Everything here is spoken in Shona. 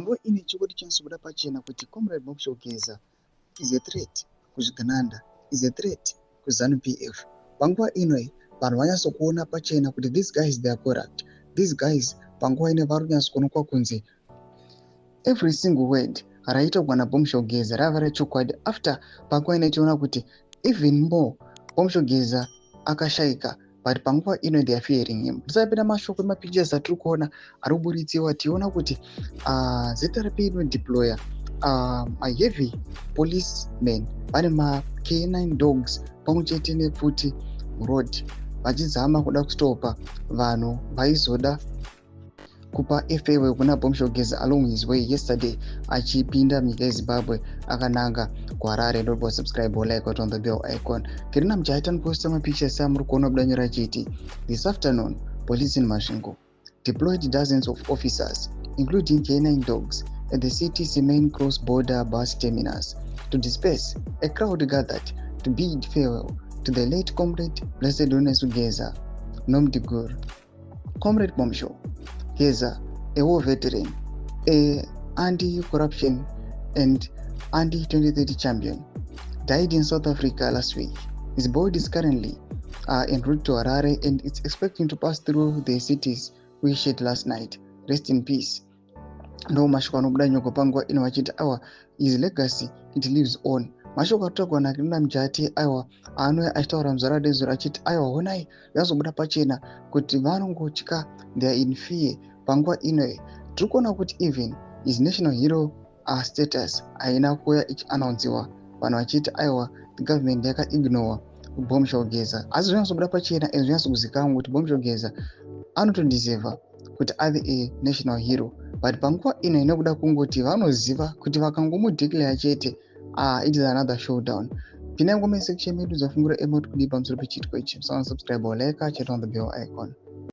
panguva ine chikoti chinozobuda pachena kuti Comrade Bob Shogeza is a threat kuzvigananda, is a threat kuZANU-PF. Panguva ino vanhu vanyatsokuona pachena kuti these guys they are corrupt. These guys panguva ine vari kunyatsokuonekwa kunzi every single word raita kuna Bob Shogeza rava rechokwadi after panguva ine tiona kuti even more Bob Shogeza akashaika, but panguva ino they are fearing him. Tisapinda mashoko emapictures atiri kuona ari kuburitsiwa, tiona kuti ZRP inodeploya heavy policemen vane ma K9 dogs pamwe chete nefuti road vachizama kuda kustopa vanhu vaizoda kupa FAW kuna Bob Shogeza along his way yesterday achipinda munyika yeZimbabwe akananga kuHarare. Don't forget subscribe or like on the bell icon. Kirina mchaita post mapictures amuri kuona budanyira chiti. This afternoon, police in Masvingo deployed dozens of officers, including K9 dogs, at the city's main cross-border bus terminus to disperse a crowd gathered to bid farewell to the late Comrade Blessed Honest Shogeza Nomdigur. Comrade Bob Shogeza, a war veteran, a anti-corruption and anti-2030 champion, died in South Africa last week. His body is currently en route to Harare and it's expecting to pass through the cities we shared last night. Rest in peace. No mashoko anobuda nyoko panguva ino vachiti awa his legacy it lives on. Mashoko atotogwa naKirina Mjati aiwa anouya achitaura muzara dezuro achiti aiwa honai yazobuda pachena kuti vanongotya, they are in fear. Panguva ino tiri kuona kuti even his national hero status haina kuuya ichiannouncewa, vanhu vachiti aiwa the government yakaignore Bob Shogeza. Asi zvinyazobuda pachena and zvinyatsokuzikanwa kuti Bob Shogeza anotodeserva kuti ave a national hero, but panguva ino inobuda kungoti vanoziva kuti vakangomudeclare chete it is another showdown. Pinai comment section medu dzafungura emote kudi pamusoro pechitiko ichi. Subscribe or like, chat on the bell icon.